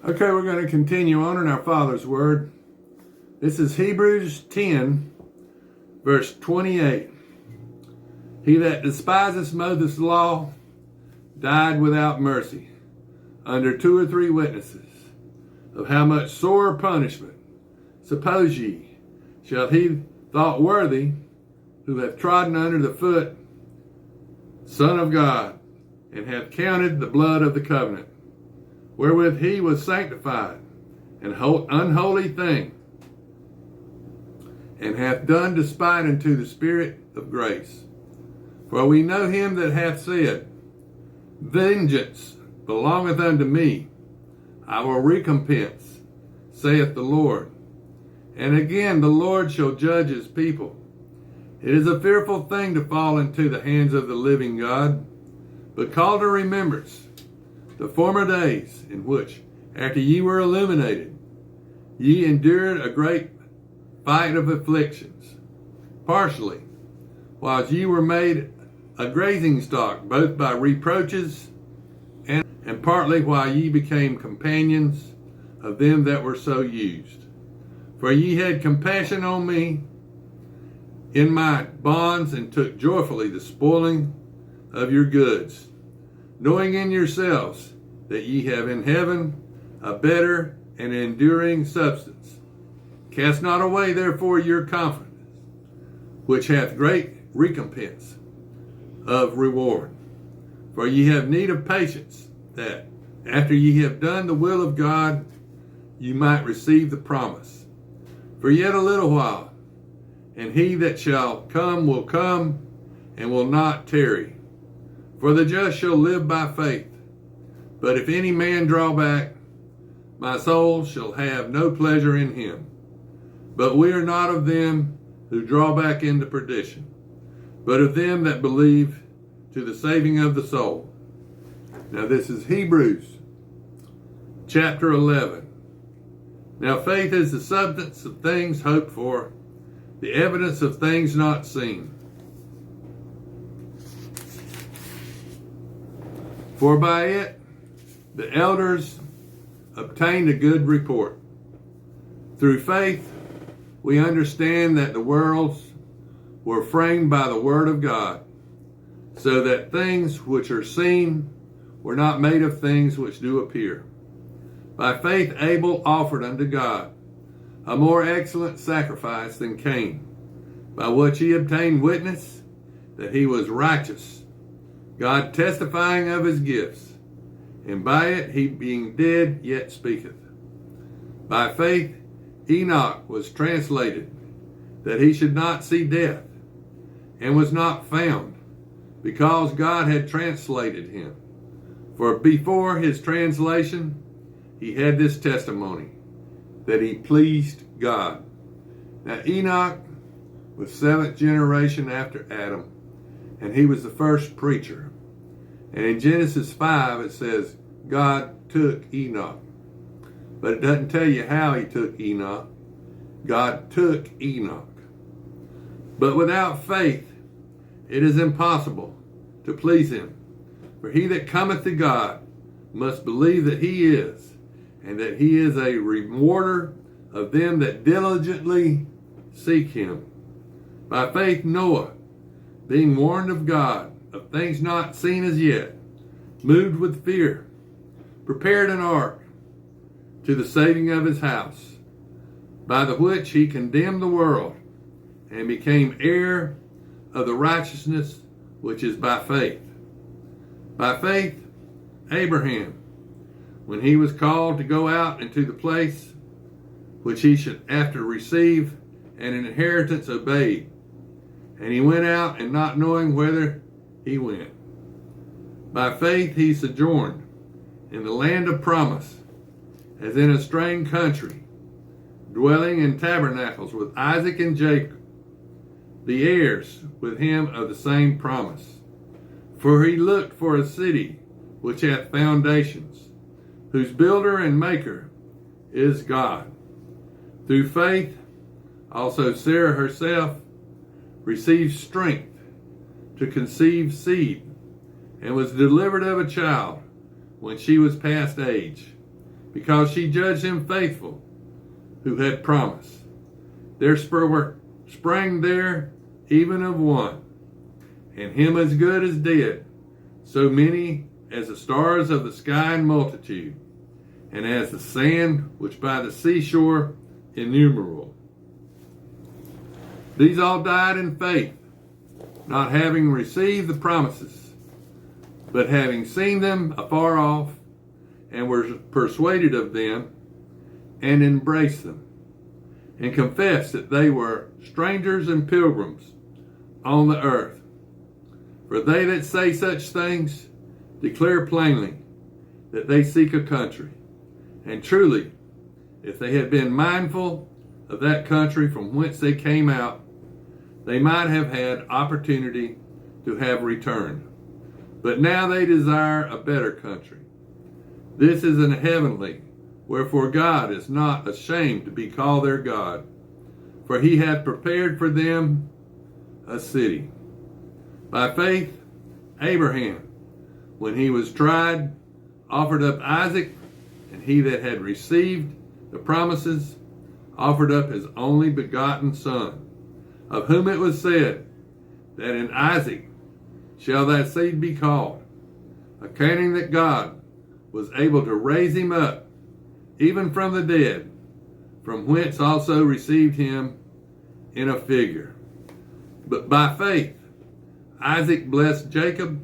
Okay, we're going to continue on in our Father's Word. This is Hebrews 10, verse 28. He that despiseth Moses' law died without mercy, under 2 or 3 witnesses. Of how much sore punishment, suppose ye, shall he thought worthy, who hath trodden under the foot, Son of God, and hath counted the blood of the covenant, wherewith he was sanctified, an unholy thing, and hath done despite unto the Spirit of grace. For we know him that hath said, Vengeance belongeth unto me, I will recompense, saith the Lord. And again the Lord shall judge his people. It is a fearful thing to fall into the hands of the living God, but call to remembrance the former days in which, after ye were illuminated, ye endured a great fight of afflictions, partially, whilst ye were made a grazing stock, both by reproaches and partly while ye became companions of them that were so used. For ye had compassion on me in my bonds, and took joyfully the spoiling of your goods, knowing in yourselves that ye have in heaven a better and enduring substance. Cast not away therefore your confidence, which hath great recompense of reward. For ye have need of patience, that after ye have done the will of God, you might receive the promise. For yet a little while, and he that shall come will come, and will not tarry. For the just shall live by faith. But if any man draw back, my soul shall have no pleasure in him. But we are not of them who draw back into perdition, but of them that believe to the saving of the soul. Now this is Hebrews chapter 11. Now faith is the substance of things hoped for, the evidence of things not seen. For by it the elders obtained a good report. Through faith we understand that the worlds were framed by the word of God, so that things which are seen were not made of things which do appear. By faith Abel offered unto God a more excellent sacrifice than Cain, by which he obtained witness that he was righteous, God testifying of his gifts, and by it he being dead yet speaketh. By faith Enoch was translated, that he should not see death, and was not found, because God had translated him. For before his translation he had this testimony, that he pleased God. Now Enoch was 7th generation after Adam, and he was the first preacher. And in Genesis 5 it says, God took Enoch. But it doesn't tell you how he took Enoch. God took Enoch. But without faith it is impossible to please him. For he that cometh to God must believe that he is, and that he is a rewarder of them that diligently seek him. By faith Noah, being warned of God of things not seen as yet, moved with fear, prepared an ark to the saving of his house, by the which he condemned the world, and became heir of the righteousness which is by faith. By faith Abraham, when he was called to go out into the place which he should after receive an inheritance, obeyed. And he went out, and not knowing whither he went. By faith he sojourned in the land of promise, as in a strange country, dwelling in tabernacles with Isaac and Jacob, the heirs with him of the same promise. For he looked for a city which hath foundations, whose builder and maker is God. Through faith also Sarah herself received strength to conceive seed, and was delivered of a child when she was past age, because she judged him faithful who had promised. There sprang there even of one, and him as good as dead, so many as the stars of the sky in multitude, and as the sand which by the seashore innumerable. These all died in faith, not having received the promises, but having seen them afar off, and were persuaded of them, and embraced them, and confessed that they were strangers and pilgrims on the earth. For they that say such things declare plainly that they seek a country. And truly, if they had been mindful of that country from whence they came out, they might have had opportunity to have returned. But now they desire a better country. This is an heavenly, wherefore God is not ashamed to be called their God, for he hath prepared for them a city. By faith, Abraham, when he was tried, offered up Isaac, and he that had received the promises offered up his only begotten son, of whom it was said, that in Isaac shall thy seed be called, accounting that God was able to raise him up, even from the dead, from whence also received him in a figure. But by faith Isaac blessed Jacob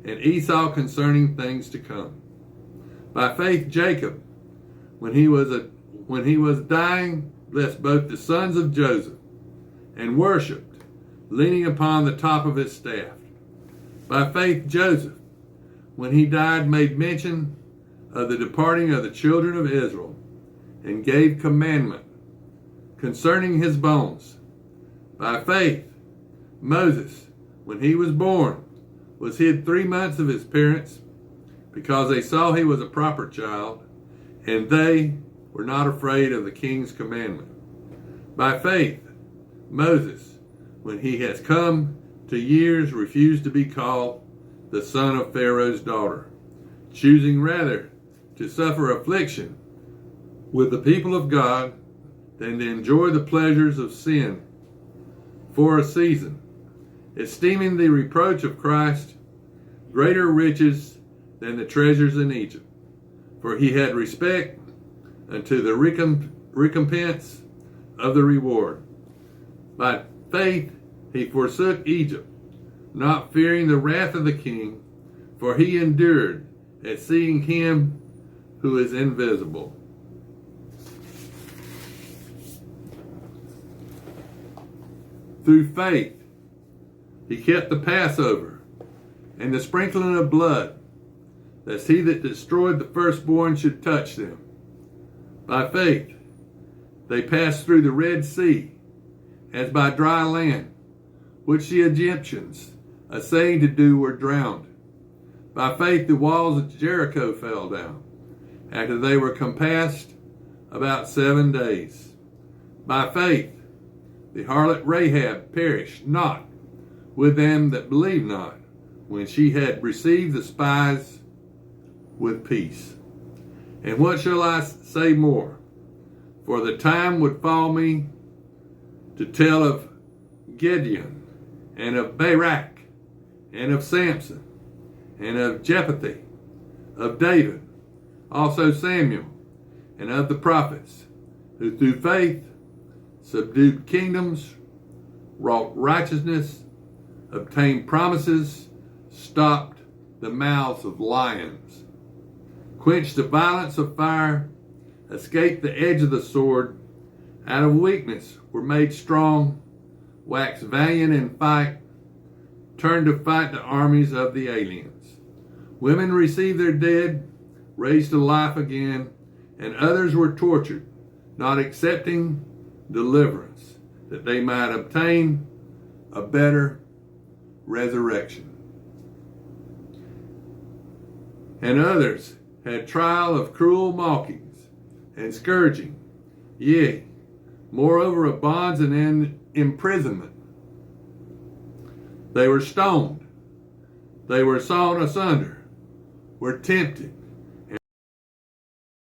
and Esau concerning things to come. By faith Jacob, when he was dying, blessed both the sons of Joseph, and worshipped, leaning upon the top of his staff. By faith Joseph, when he died, made mention of the departing of the children of Israel, and gave commandment concerning his bones. By faith Moses, when he was born, was hid 3 months of his parents, because they saw he was a proper child, and they were not afraid of the king's commandment. By faith Moses, when he has come to years, refused to be called the son of Pharaoh's daughter, choosing rather to suffer affliction with the people of God than to enjoy the pleasures of sin for a season, esteeming the reproach of Christ greater riches than the treasures in Egypt, for he had respect unto the recompense of the reward. By faith he forsook Egypt, not fearing the wrath of the king, for he endured at seeing him who is invisible. Through faith he kept the Passover and the sprinkling of blood, lest he that destroyed the firstborn should touch them. By faith they passed through the Red Sea as by dry land, which the Egyptians, essaying to do, were drowned. By faith the walls of Jericho fell down, after they were compassed about 7 days. By faith the harlot Rahab perished not with them that believed not, when she had received the spies with peace. And what shall I say more? For the time would fall me to tell of Gideon, and of Barak, and of Samson, and of Jephthah, of David, also Samuel, and of the prophets, who through faith subdued kingdoms, wrought righteousness, obtained promises, stopped the mouths of lions, quenched the violence of fire, escaped the edge of the sword, out of weakness were made strong, waxed valiant in fight, turned to fight the armies of the aliens. Women received their dead, raised to life again, and others were tortured, not accepting deliverance, that they might obtain a better resurrection. And others had trial of cruel mockings and scourging, yea, moreover of bonds and imprisonment. They were stoned, they were sawn asunder, were tempted,